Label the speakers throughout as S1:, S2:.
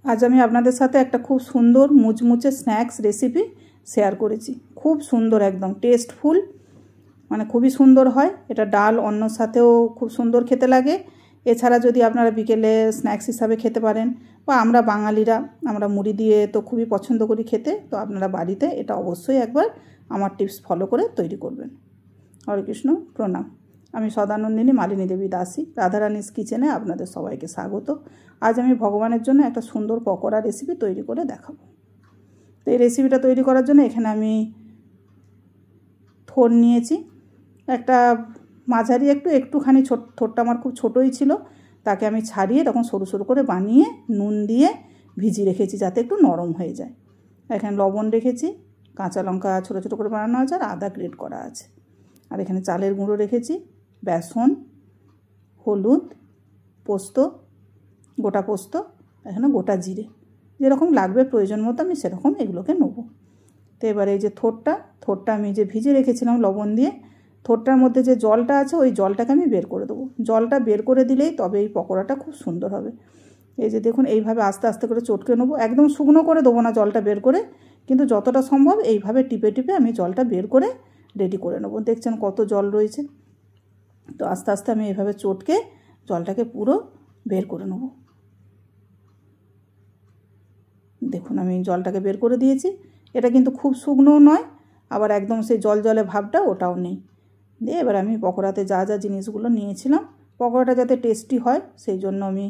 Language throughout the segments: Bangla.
S1: আজ আমি আপনাদের সাথে একটা খুব সুন্দর মুচমুচে স্ন্যাক্স রেসিপি শেয়ার করেছি। খুব সুন্দর, একদম টেস্টফুল, মানে খুবই সুন্দর হয়। এটা ডাল অন্যর সাথেও খুব সুন্দর খেতে লাগে। এছাড়া যদি আপনারা বিকেলে স্ন্যাক্স হিসাবে খেতে পারেন, বা আমরা বাঙালিরা আমরা মুড়ি দিয়ে তো খুবই পছন্দ করি খেতে, তো আপনারা বাড়িতে এটা অবশ্যই একবার আমার টিপস ফলো করে তৈরি করবেন। হরে কৃষ্ণ, প্রণাম। আমি সদানন্দিনী মালিনী দেবী দাসী, রাধারানীস কিচেনে আপনাদের সবাইকে স্বাগত। আজ আমি ভগবানের জন্য একটা সুন্দর পকোড়া রেসিপি তৈরি করে দেখাবো। তো এই রেসিপিটা তৈরি করার জন্য এখানে আমি থোড় নিয়েছি, একটা মাঝারি একটুখানি থোড়টা আমার খুব ছোটোই ছিল, তাকে আমি ছাড়িয়ে তখন সরু সরু করে বানিয়ে নুন দিয়ে ভিজিয়ে রেখেছি যাতে একটু নরম হয়ে যায়। এখানে লবণ রেখেছি, কাঁচা লঙ্কা ছোটো ছোটো করে বানানো আছে, আর আদা গ্রেট করা আছে। আর এখানে চালের গুঁড়ো রেখেছি, বেসন, হলুদ, পোস্ত, গোটা পোস্ত, এখানে গোটা জিরে, যেরকম লাগবে প্রয়োজন মতো আমি সেরকম এগুলোকে নেব। তো এবার এই যে থোড়টা আমি যে ভিজে রেখেছিলাম লবণ দিয়ে, থোড়টার মধ্যে যে জলটা আছে ওই জলটাকে আমি বের করে দেবো। জলটা বের করে দিলেই তবে এই পকোড়াটা খুব সুন্দর হবে। এই যে দেখুন, এইভাবে আস্তে আস্তে করে চটকে নেবো, একদম শুকনো করে দেবো না জলটা বের করে, কিন্তু যতটা সম্ভব এইভাবে টিপে টিপে আমি জলটা বের করে রেডি করে নেবো। দেখছেন কত জল রয়েছে। তো আস্তে আস্তে আমি এইভাবে চটকে জলটাকে পুরো বের করে নেব। দেখুন আমি জলটাকে বের করে দিয়েছি। এটা কিন্তু খুব শুকনোও নয়, আবার একদম সেই জল জলে ভাবটা ওটাও নেই। দিয়ে এবার আমি পকোড়াতে যা যা জিনিসগুলো নিয়েছিলাম, পকোড়াটা যাতে টেস্টি হয় সেই জন্য আমি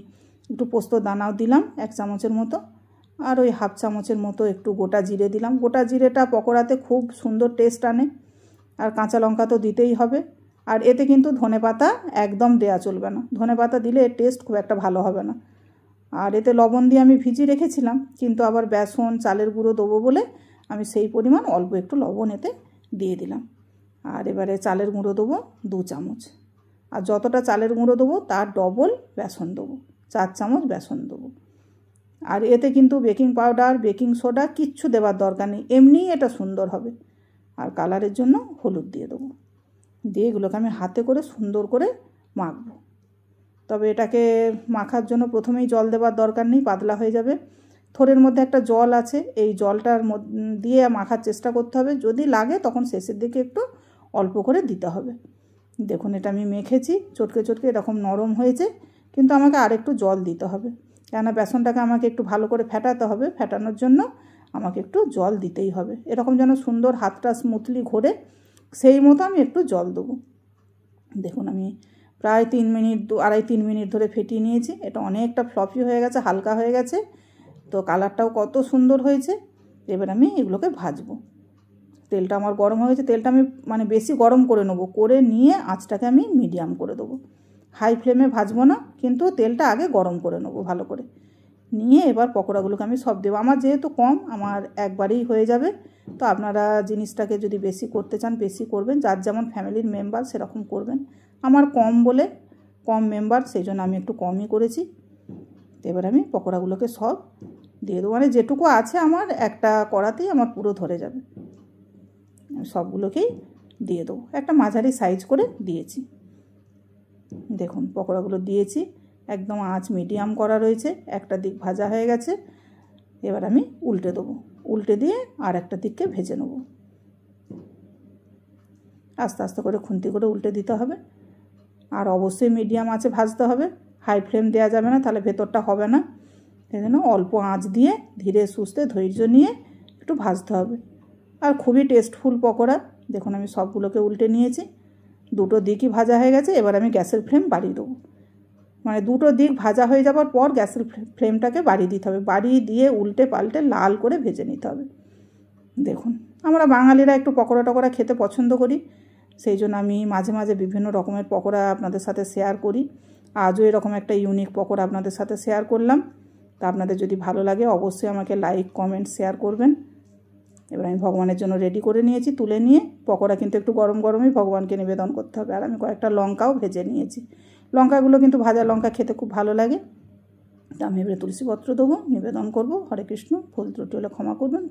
S1: একটু পোস্ত দানাও দিলাম 1 চামচের মতো, আর ওই 1/2 চামচের মতো একটু গোটা জিরে দিলাম। গোটা জিরেটা পকোড়াতে খুব সুন্দর টেস্ট আনে। আর কাঁচা লঙ্কা তো দিতেই হবে। আর এতে কিন্তু ধনেপাতা একদম দেয়া চলবে না, ধনেপাতা দিলে এর টেস্ট খুব একটা ভালো হবে না। আর এতে লবণ দিয়ে আমি ভিজিয়ে রেখেছিলাম, কিন্তু আবার বেসন চালের গুঁড়ো দেবো বলে আমি সেই পরিমাণ অল্প একটু লবণ এতে দিয়ে দিলাম। আর এবারে চালের গুঁড়ো দেবো 2 চামচ, আর যতটা চালের গুঁড়ো দেবো তার ডবল বেসন দেবো, 4 চামচ বেসন দেবো। আর এতে কিন্তু বেকিং পাউডার, বেকিং সোডা কিচ্ছু দেওয়ার দরকার নেই, এমনিই এটা সুন্দর হবে। আর কালারের জন্য হলুদ দিয়ে দেবো। দিয়ে এগুলোকে আমি হাতে করে সুন্দর করে মাখবো। তবে এটাকে মাখার জন্য প্রথমেই জল দেওয়ার দরকার নেই, পাতলা হয়ে যাবে। থোড়ের মধ্যে একটা জল আছে, এই জলটার দিয়ে মাখার চেষ্টা করতে হবে, যদি লাগে তখন শেষের দিকে একটু অল্প করে দিতে হবে। দেখুন এটা আমি মেখেছি, চটকে চটকে এরকম নরম হয়েছে, কিন্তু আমাকে আরেকটু জল দিতে হবে, কেননা বেসনটাকে আমাকে একটু ভালো করে ফেটাতে হবে। ফেটানোর জন্য আমাকে একটু জল দিতেই হবে, এরকম যেন সুন্দর হাতটা স্মুথলি ঘোরে সেই মতো আমি একটু জল দেবো। দেখুন আমি প্রায় 3 মিনিট ধরে ফেটিয়ে নিয়েছি। এটা অনেকটা ফ্লফি হয়ে গেছে, হালকা হয়ে গেছে, তো কালারটাও কত সুন্দর হয়েছে। এবার আমি এগুলোকে ভাজবো। তেলটা আমার গরম হয়ে গেছে, তেলটা আমি মানে বেশি গরম করে নেবো, করে নিয়ে আঁচটাকে আমি মিডিয়াম করে দেবো। হাই ফ্লেমে ভাজবো না, কিন্তু তেলটা আগে গরম করে নেবো ভালো করে। নিয়ে এবার পকোড়াগুলোকে আমি সব দেবো। আমার যেহেতু কম, আমার একবারেই হয়ে যাবে। তো আপনারা জিনিসটাকে যদি বেশি করতে চান বেশি করবেন, যার যেমন ফ্যামিলির মেম্বার সেরকম করবেন। আমার কম বলে, কম মেম্বার, সেই জন্য আমি একটু কমই করেছি। এবার আমি পকোড়াগুলোকে সব দিয়ে দেবো, মানে যেটুকু আছে আমার একটা কড়াতেই আমার পুরো ধরে যাবে। সবগুলোকেই দিয়ে দেবো, একটা মাঝারি সাইজ করে দিয়েছি। দেখুন পকোড়াগুলো দিয়েছি, একদম আঁচ মিডিয়াম করা রয়েছে, একটা দিক ভাজা হয়ে গেছে। এবার আমি উল্টে দেবো, উল্টে দিয়ে আর একটা দিককে ভেজে নেব। আস্তে আস্তে করে খুন্তি করে উল্টে দিতে হবে, আর অবশ্যই মিডিয়াম আঁচে ভাজতে হবে, হাই ফ্লেম দেওয়া যাবে না, তাহলে ভেতরটা হবে না। সেই জন্য অল্প আঁচ দিয়ে ধীরে সুস্থে ধৈর্য নিয়ে একটু ভাজতে হবে। আর খুবই টেস্টফুল পকোড়া। দেখুন আমি সবগুলোকে উল্টে নিয়েছি, দুটো দিকই ভাজা হয়ে গেছে। এবার আমি গ্যাসের ফ্লেম বাড়িয়ে দেবো, মানে দুটো দিক ভাজা হয়ে যাওয়ার পর গ্যাসের ফ্লেমটাকে বাড়িয়ে দিতে হবে, বাড়িয়ে দিয়ে উল্টে পাল্টে লাল করে ভেজে নিতে হবে। দেখুন আমরা বাঙালিরা একটু পকোড়া টকোড়া খেতে পছন্দ করি, সেই জন্য আমি মাঝে মাঝে বিভিন্ন রকমের পকোড়া আপনাদের সাথে শেয়ার করি। আজও এরকম একটা ইউনিক পকোড়া আপনাদের সাথে শেয়ার করলাম। তা আপনাদের যদি ভালো লাগে অবশ্যই আমাকে লাইক কমেন্ট শেয়ার করবেন। এবার আমি ভগবানের জন্য রেডি করে নিয়েছি, তুলে নিয়ে পকোড়া কিন্তু একটু গরম গরমই ভগবানকে নিবেদন করতে হবে। আর আমি কয়েকটা লঙ্কাও ভেজে নিয়েছি, লঙ্কাগুলো কিন্তু ভাজা লঙ্কা খেতে খুব ভালো লাগে। তা আমি এবারে তুলসী পত্র দেবো, নিবেদন করব। হরে কৃষ্ণ। ভুল ত্রুটি হলে ক্ষমা করবেন।